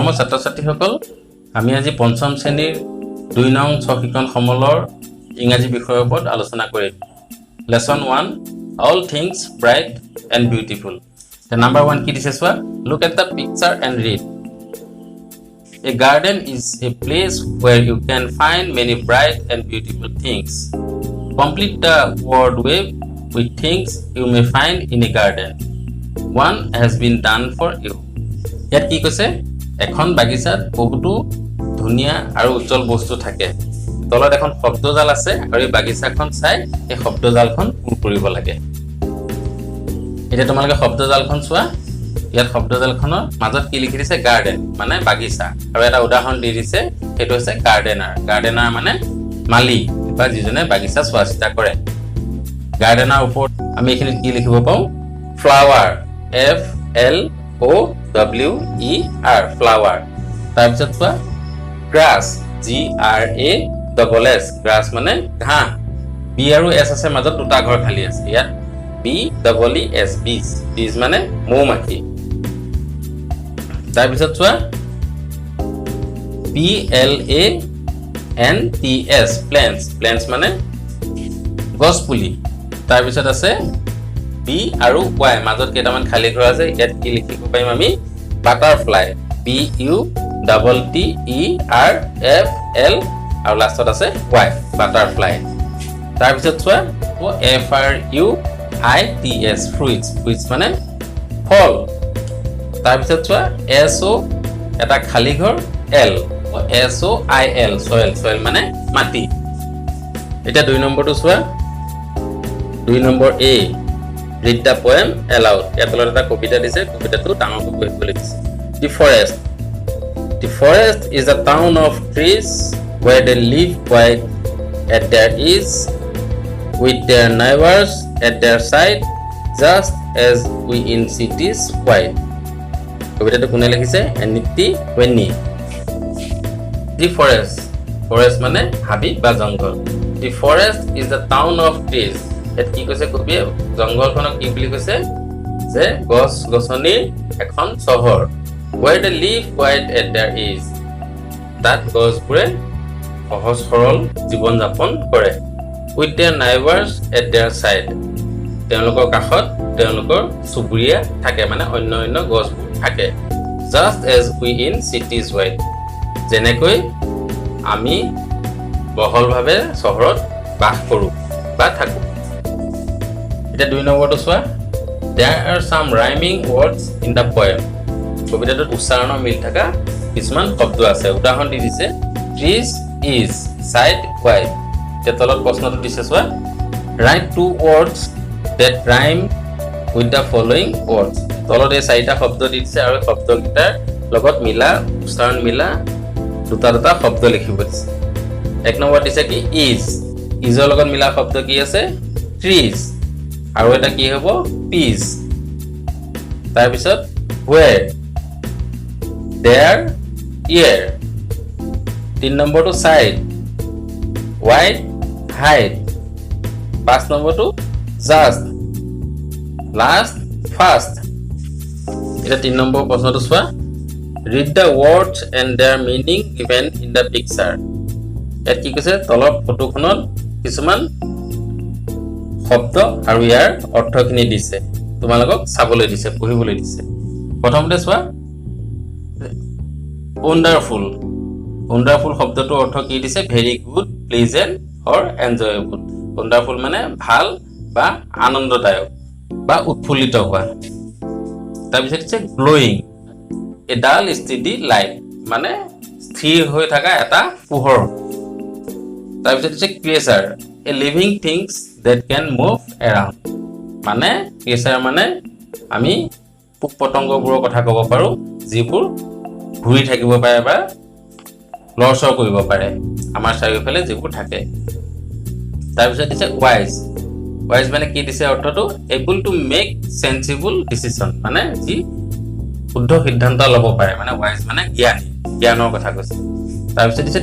মৰমৰ ছাত্ৰ-ছাত্ৰীসকল আমি আজি পঞ্চম শ্ৰেণীৰ 2 নং sikon সমলৰ ইংৰাজী বিষয়ৰ ওপৰত আলোচনা কৰিম lesson 1 all things bright and beautiful the number 1 কি দিছে চোৱা look at the picture and read a garden is a place where you can find many bright and beautiful things complete the word web with things you may find in a garden one has been done for you ইয়াত কি কৈছে এখন বাগিচাত বহুতো ধুনিয়া আৰু উজ্জ্বল বস্তু থাকে তলত এখন শব্দজাল আছে আৰু এই বাগিচাখন চাই এই শব্দজালখন পূৰ কৰিব লাগে এটা তোমালোকে শব্দজালখন চোৱা ইয়াত শব্দজালখনৰ মাজত কি লিখি দিছে গাৰ্ডেন মানে বাগিচা আৰু এটা উদাহৰণ দি দিছে সেইটো হৈছে গাৰ্ডেনাৰ মানে মালি বা যিজনে বাগিচা চোৱাচিতা কৰে গাৰ্ডেনাৰ ওপৰত আমি এখিনি কি লিখিব পাওঁ flower F L O W E R flower তাৰপিছত চোৱা grass G R A double S grass মানে ঘাঁহ B আৰু S আছে মাজত দুটা ঘৰ খালি আছে ইয়াত B double E S bees মানে মৌমাখি তাৰপিছত চোৱা P L A N T S plants মানে গছপুলি তাৰপিছত আছে B আৰু Y মাজত কেইটামান খালি ঘৰ আছে ইয়াত কি লিখিব পাৰিম আমি butterfly B U double T E R F L আৰু লাষ্টত আছে Y বাটাৰফ্লাই তাৰপিছত চোৱা F R U I T S fruits মানে ফল তাৰপিছত চোৱা S O এটা খালি ঘৰ L S O I L soil মানে মাটি এটা 2 নম্বৰটো চোৱা 2 number A read the poem aloud ইয়াত তলত এটা কবিতা দিছে কবিতাটো ডাঙৰকৈ পঢ়িবলৈ দিছে The forest is a town of trees where they live quiet at their ease with their neighbors at their side just as we in cities quiet কবিতাটো কোনে লিখিছে এনিটি ৱেনি The forest মানে হাবি বা জংগল The forest is a town of trees এত কি কৈছে কবিয়ে জংগলখনক কি বুলি কৈছে যে গছ-গছনিৰ এখন চহৰ where they live quiet at their ease তাত গছবোৰে সহজ সৰল জীৱন যাপন কৰে with their neighbors at their side তেওঁলোকৰ কাষত তেওঁলোকৰ চুবুৰীয়া থাকে মানে অন্য গছবোৰ থাকে just as we in cities wide যেনেকৈ আমি বহলভাৱে চহৰত বাস কৰো বা থাকো এটা 2 নম্বৰটো চোৱা there are some rhyming words in the poem কবিতাটোত উচ্চাৰণৰ মিল থকা কিছুমান শব্দ আছে উদাহৰণ দি দিছে trees is side wide তে তলত প্ৰশ্নটো দিছে চোৱা write 2 words that rhyme with the following words তলত এই চাৰিটা শব্দ দি দিছে আৰু শব্দকেইটাৰ লগত মিলা উচ্চাৰণ মিলা দুটা শব্দ লিখিব দিছে 1 নম্বৰ দিছে কি is ৰ লগত মিলা শব্দ কি আছে trees আৰু এটা কি হ'ব peas তাৰপিছত where there here 3 নম্বৰটো side wide height 5 নম্বৰটো just last fast এটা 3 নম্বৰ প্ৰশ্নটো চোৱা read the words and their meaning given in the picture ইয়াত কি কৈছে তলৰ ফটোখনত কিছুমান শব্দ আৰু ইয়াৰ অৰ্থখিনি দিছে তোমালোকক চাবলৈ দিছে পঢ়িবলৈ দিছে প্ৰথমতে চোৱা wonderful শব্দটোৰ অৰ্থ কি দিছে very good pleasant or enjoyable wonderful মানে ভাল বা আনন্দদায়ক বা উৎফুল্লিত হোৱা তাৰপিছত আছে glowing a dull steady light মানে স্থিৰ হৈ থকা এটা পোহৰ তাৰপিছত আছে creature a living things that can move around মানে creature মানে আমি পোক-পতংগবোৰৰ কথা ক'ব পাৰো যিবোৰ ঘূৰি থাকিব পাৰে বা লৰচৰ কৰিব পাৰে আমাৰ চাৰিওফালে যিবোৰ থাকে তাৰপিছত দিছে wise মানে কি দিছে অৰ্থটো able to make sensible decision মানে যি শুদ্ধ সিদ্ধান্ত ল'ব পাৰে মানে wise মানে জ্ঞানৰ কথা কৈছে তাৰপিছত দিছে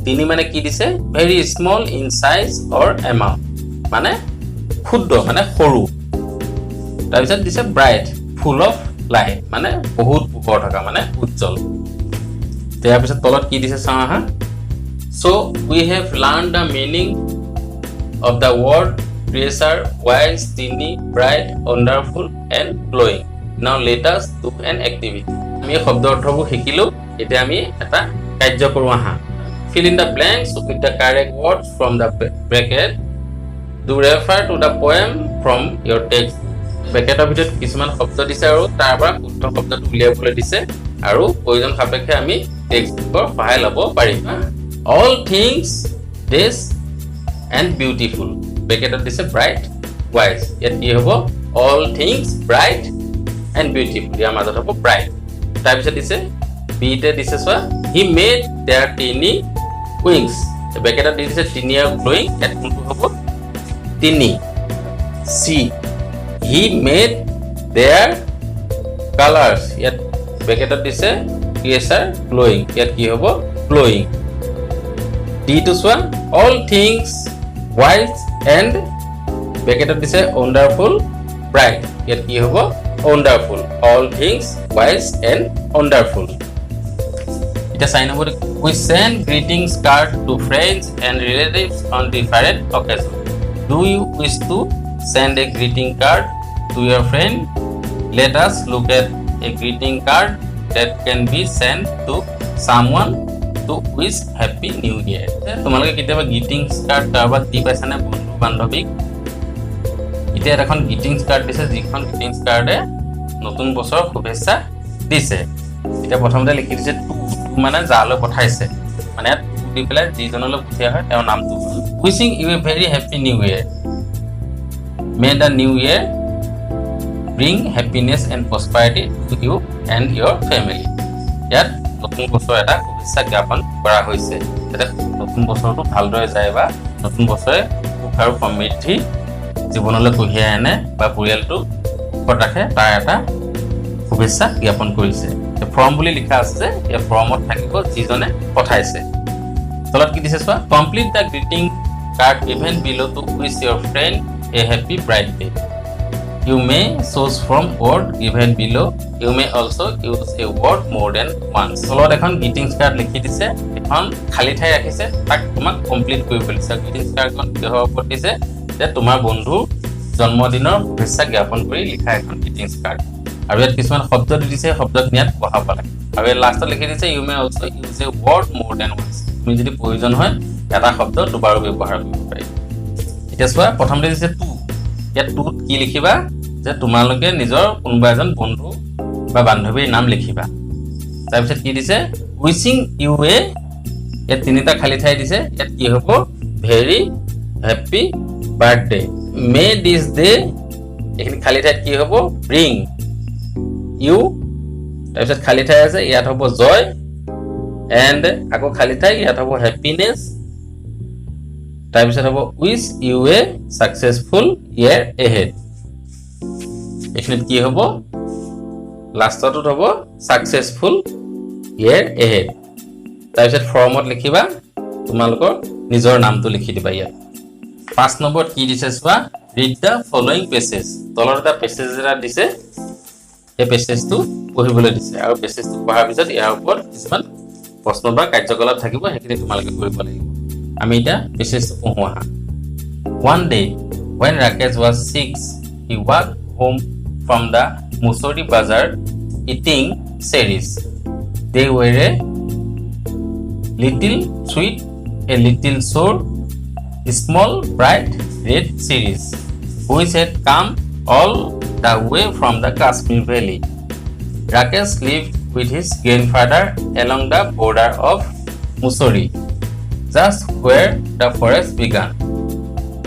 তিনি মানে কি দিছে very small in size or amount মানে ক্ষুদ্ৰ মানে সৰু তাৰপিছত দিছে bright full of লাইট মানে বহুত পোহৰ থকা মানে উজ্জ্বল তাৰ পিছত তলত কি দিছে চাওঁ হা so we have learned the meaning of the word pressure wise tiny bright wonderful and glowing now let us do an activity আমি শব্দ অৰ্থবোৰ শিকিলো এতিয়া আমি এটা কাৰ্য কৰো আহা fill in the blanks with the correct words from the bracket do refer to the poem from your text bracket ভিতৰত কিছুমান শব্দ দিছে আৰু তাৰ পৰা শুদ্ধ শব্দটো উলিয়াবলৈ দিছে আৰু প্ৰয়োজন সাপেক্ষে আমি টেক্সটৰ সহায় ল'ব পাৰিম all things this and beautiful bracket দিছে bright wise ইয়াত কি হ'ব all things bright and beautiful ইয়াৰ মাজত হ'ব bright তাৰ পিছত দিছে b তে দিছে সোৱা he made their tiny wings bracket দিছে tiny আৰু glowing ইয়াত কোনটো হ'ব tiny c he made their colors yet bracket dise pressure glowing yet ki hobo glowing d to swa all things wise and bracket dise wonderful bright yet ki hobo wonderful all things wise and wonderful ita sign hobo we send greetings card to friends and relatives on different occasions do you wish to send a greeting card to your friend let us look at a greeting card that can be sent to someone to wish happy new year তোমালোকে কিতাবা greeting card কাৰবাক দি পাইছানে বন্ধু বান্ধৱীক এতিয়া এখন greeting card দিছে যিখন greeting card এ নতুন বছৰ শুভেচ্ছা দিছে এতিয়া প্ৰথমতে লিখি দিছে মানে যালৈ পঠাইছে মানে দি পেলাই যিজনলৈ পঠিয়া হয় তেওঁৰ নামটো wishing you a very happy new year may the new year bring happiness and prosperity to you and your family ইয়াত নতুন বছৰ এটা শুভেচ্ছা জ্ঞাপন কৰা হৈছে যাতে নতুন বছৰটো ভালদৰে যায় বা নতুন বছৰে সুখ আৰু সমৃদ্ধি জীৱনলৈ কঢ়িয়াই আনে বা পৰিয়ালটো সুখত ৰাখে তাৰ এটা শুভেচ্ছা জ্ঞাপন কৰিছে ফৰ্ম বুলি লিখা আছে এই ফৰ্মত থাকিব যিজনে পঠাইছে তলত কি দিছে চোৱা complete the greeting card given below to wish your friend a happy birthday you may choose from word given below you may also use a word more than once তলত এখন greeting card লিখি দিছে এখন খালি ঠাই ৰাখিছে তাক তোমাক কমপ্লিট কৰিব দিছে greeting card খন কি হ'ব দিছে যে তোমাৰ বন্ধু জন্মদিনৰ শুভেচ্ছা জ্ঞাপন কৰি লিখা এখন greeting card আৰু ইয়াত কিছুমান শব্দ দিছে শব্দক নিয়াত বহাব লাগে আৰু লাষ্টত লিখি দিছে you may also use a word more than once তুমি যদি প্ৰয়োজন হয় এটা শব্দ দুবাৰো ব্যৱহাৰ কৰিব পাৰি এতিয়া চোৱা প্ৰথমতে দিছে টু ইয়াত টুত কি লিখিবা যে তোমালোকে নিজৰ কোনোবা এজন বন্ধু বা বান্ধৱীৰ নাম লিখিবা তাৰ পিছত কি দিছে wishing you a ইয়াত তিনিটা খালি ঠাই দিছে ইয়াত কি হ'ব very happy birthday may this day এইখিনি খালি ঠাইত কি হ'ব bring you তাৰ পিছত খালি ঠাই আছে ইয়াত হ'ব joy and আকৌ খালি ঠাই ইয়াত হ'ব happiness তাৰ পিছত হ'ব wish you a successful year ahead এখানে কি হ'ব লাষ্টত হ'ব successful year ahead তাৰ পিছত ফৰ্মত লিখিবা তোমালোকৰ নিজৰ নামটো লিখি দিবা ইয়াত 5 নম্বৰত কি দিছে চোৱা read the following passage তলৰ এটা পেছেজ এটা দিছে এই পেছেজটো পঢ়িবলৈ দিছে আৰু পেছেজটো পঢ়াৰ পিছত ইয়াৰ ওপৰত কিছুমান প্ৰশ্ন বা কাৰ্যকলাপ থাকিব হেকিনে তোমালোকে কৰিব লাগিব আমি এটা পেছেজটো পঢ়ো আহা one day when Rakesh was 6 he walked home from the Musori Bazaar eating cherries they were a little sweet a little sour small bright red cherries which had come all the way from the Kashmir valley Rakesh lived with his grandfather along the border of Musori just where the forest began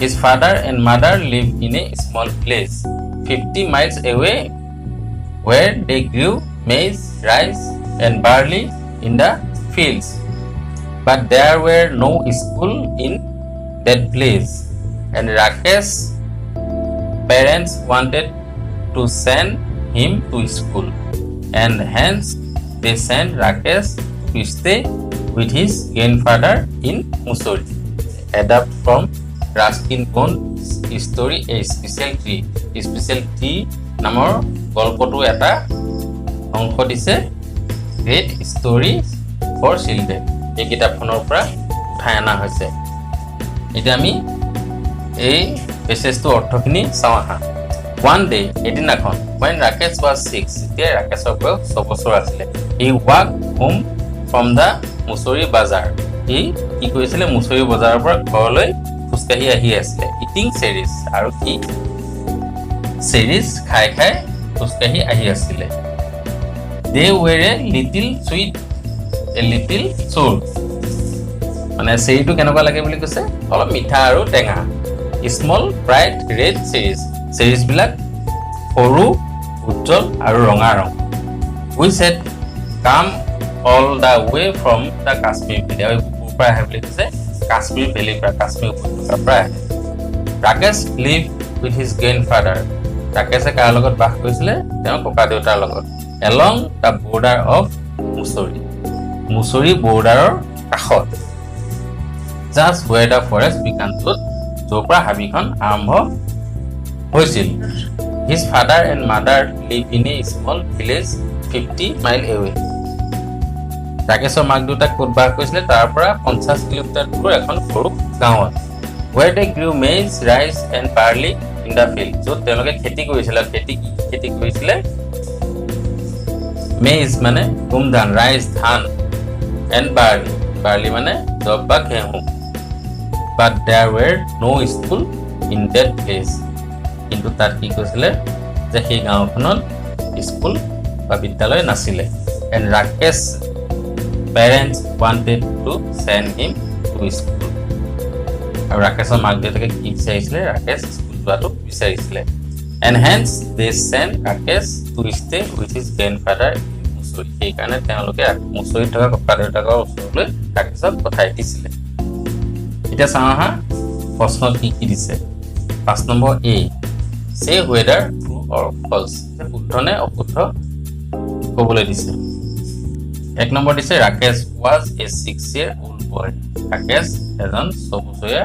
his father and mother lived in a small place 50 miles away where they grew maize, rice and barley in the fields. But there were no school in that place and Rakesh's parents wanted to send him to school and hence they sent Rakesh to stay with his grandfather in Musori. Adapt from Ruskin Bond's story A Special Tree নামৰ গল্পটো এটা অংশ দিছে great story for children এই কিতাপখনৰ পৰা উঠাই অনা হৈছে এতিয়া আমি এই পেছেজটো অৰ্থখিনি চাওঁ আহা One day, এদিনাখন when Rakesh was 6 তেতিয়া ৰাকেশৰ বয়স 6 বছৰ আছিল he walked home from the Mussoorie Bazar he কি কৰিছিল মুছৰি বজাৰৰ পৰা ঘৰলৈ খোজকাঢ়ি আহি আছিল eating cereals আৰু কি cereals খাই খাই খোজকাঢ়ি আহি আছিল they were a little sweet a little sour মানে চেৰিটো কেনেকুৱা লাগে বুলি কৈছে অলপ মিঠা আৰু টেঙা small bright red cereals series বিলাক সৰু উজ্জ্বল আৰু ৰঙা ৰং we said come all the way from the Kashmir valley পৰা আহে বুলি কৈছে কাশ্মীৰ ভেলী পৰা কাশ্মীৰ উপত্যকাৰ পৰা আহে Rakesh lived with his grandfather ৰাকেশে কাৰ লগত বাস কৰিছিলে তেওঁৰ ককা দেউতাৰ লগত along the border of মুছৰি বৰ্ডাৰৰ কাষত just where the forest began য'ৰ পৰা হাবিখন আৰম্ভ হৈছিল his father and mother live in a small village 50 mile away ৰাকেশৰ মাক দেউতাক ক'ত বাস কৰিছিলে তাৰ পৰা 50 কিলোমিটাৰ দূৰৰ এখন সৰু গাঁৱত where they grew maize rice and barley in the field য'ত তেওঁলোকে খেতি কৰিছিলে maize মানে গম ধান rice ধান and barley মানে জব বা ঘেঁহু but there were no school in that place কিন্তু তাত কি কৈছিলে যে সেই গাঁওখনত স্কুল বা বিদ্যালয় নাছিলে and Rakesh parents wanted to send him to school আৰু ৰাকেশৰ মাক দেউতাকে কি বিচাৰিছিলে ৰাকেশ স্কুল যোৱাটো বিচাৰিছিলে and hence they sent Rakesh to stay with his grandfather in মুছৰি সেইকাৰণে তেওঁলোকে মুছৰিত থকা ককা দেউতাকৰ ওচৰলৈ ৰাকেশক পঠাই দিছিলে এতিয়া চাওঁ আহা প্ৰশ্নত কি দিছে 5 number A say whether true or false শুদ্ধ নে অশুদ্ধ ক'বলৈ দিছে 1 নম্বৰ দিছে Rakesh was a 6-year-old boy Rakesh এজন 6 বছৰীয়া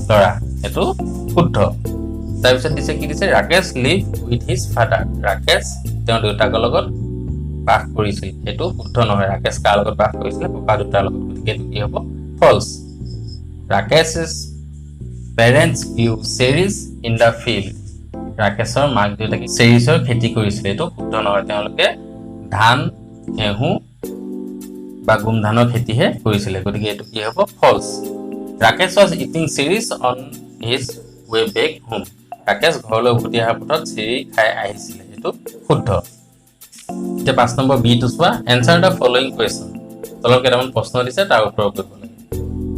ল'ৰা এটো শুদ্ধ তাৰপিছত দিছে কি দিছে Rakesh lived with his father Rakesh তেওঁৰ দেউতাকৰ লগত বাস কৰিছিল এটো শুদ্ধ নহয় ৰাকেশ কাৰ লগত বাস কৰিছিল ককা দেউতাৰ লগত গতিকে এটো কি হ'ব false Rakesh's parents grew cereals in the field ৰাকেশৰ মাক দেউতাকে চেৰিছৰ খেতি কৰিছিল এটো শুদ্ধ নহয় তেওঁলোকে ধান ঘেঁহু বা গম ধানৰ খেতিহে কৰিছিল গতিকে এটো কি হ'ব false Rakesh was eating cereals on his way back home Rakesh ঘৰলৈ উভতি অহাৰ পথত চেৰি খাই আহিছিল এটো শুদ্ধ এতিয়া 5 নম্বৰ বি টো চোৱা answer the following question তলৰ কেইটামান প্ৰশ্ন দিছে তাৰ উত্তৰ কৰিব লাগে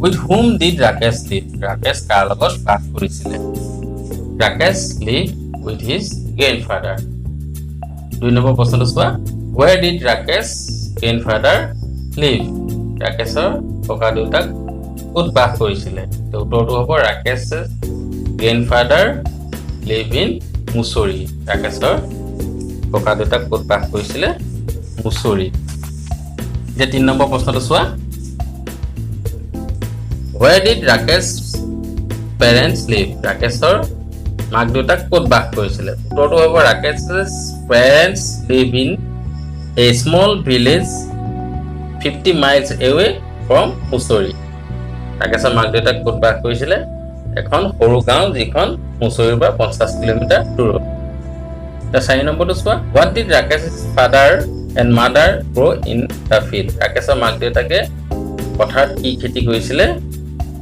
With whom did Rakesh live? Rakesh কাৰ লগত বাস কৰিছিল Rakesh lived with his grandfather 2 number প্ৰশ্নটো চোৱা Where did Rakesh grandfather live? ৰাকেশৰ ককা দেউতাক ক'ত বাস কৰিছিল তো উত্তৰটো হ'ব Rakesh's grandfather live in মুছৰি ৰাকেশৰ ককা দেউতাক ক'ত বাস কৰিছিল মুছৰি এতিয়া 3 নম্বৰ প্ৰশ্নটো চোৱা Where did Rakesh's parents live? ৰাকেশৰ মাক দেউতাক ক'ত বাস কৰিছিল উত্তৰটো হ'ব Rakesh's parents live in a small village 50 miles away from মুছৰি ৰাকেশৰ মাক দেউতাক ক'ত বাস কৰিছিল এখন সৰু গাঁও যিখন মুছৰিৰ পৰা 50 কিলোমিটাৰ দূৰত এটা 4 নম্বৰটো চোৱা What did Rakesh's father and mother grow in the field? ৰাকেশৰ মাক দেউতাকে পথাৰত কি খেতি কৰিছিল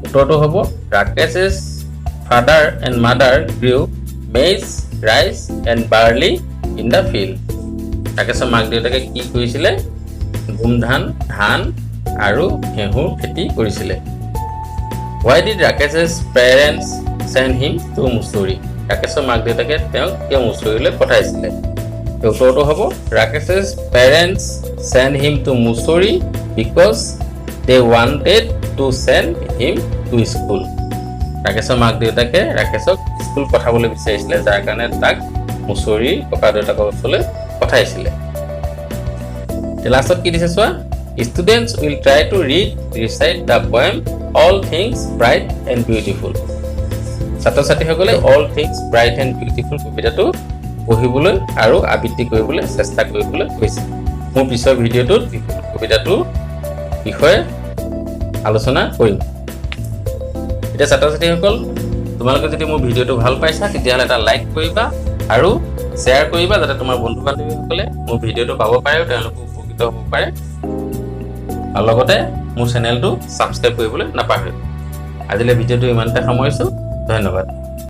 উত্তৰটো হ'ব Rakesh's father and mother grew maize, rice and barley in the field. ৰাকেশৰ মাক দেউতাকে কি কৰিছিল গম ধান আৰু ঘেঁহুৰ খেতি কৰিছিল Why did Rakesh's parents send him to মুছৰি ৰাকেশৰ মাক দেউতাকে তেওঁক কিয় মুছৰিলৈ পঠাইছিল উত্তৰটো হ'ব Rakesh's parents sent him to Mussoorie because they wanted to send him to school ৰাকেশৰ মাক দেউতাকে ৰাকেশক স্কুল পঠাবলৈ বিচাৰিছিল যাৰ কাৰণে তাক মুছৰি ককা দেউতাকৰ ওচৰলৈ পঠাইছিল লাষ্টত কি দিছে চোৱা Students will try to recite the poem All Things Bright and Beautiful ছাত্ৰ ছাত্ৰীসকলে All Things Bright and Beautiful কবিতাটো পঢ়িবলৈ আৰু আবৃত্তি কৰিবলৈ চেষ্টা কৰিবলৈ কৈছে মোৰ পিছৰ ভিডিঅ'টোত কবিতাটোৰ বিষয়ে আলোচনা কৰিম এটা ছাত্ৰ-ছাত্ৰীসকল তোমালোকে যদি মোৰ ভিডিঅ'টো ভাল পাইছা তেতিয়াহ'লে এটা লাইক কৰিবা আৰু শ্বেয়াৰ কৰিবা যাতে তোমাৰ বন্ধু-বান্ধৱীসকলে মোৰ ভিডিঅ'টো পাব পাৰে আৰু তেওঁলোক উপকৃত হ'ব পাৰে আৰু লগতে মোৰ চেনেলটো ছাবস্ক্ৰাইব কৰিবলৈ নাপাহৰিবা আজিলৈ ভিডিঅ'টো ইমানতে সামৰিছোঁ ধন্যবাদ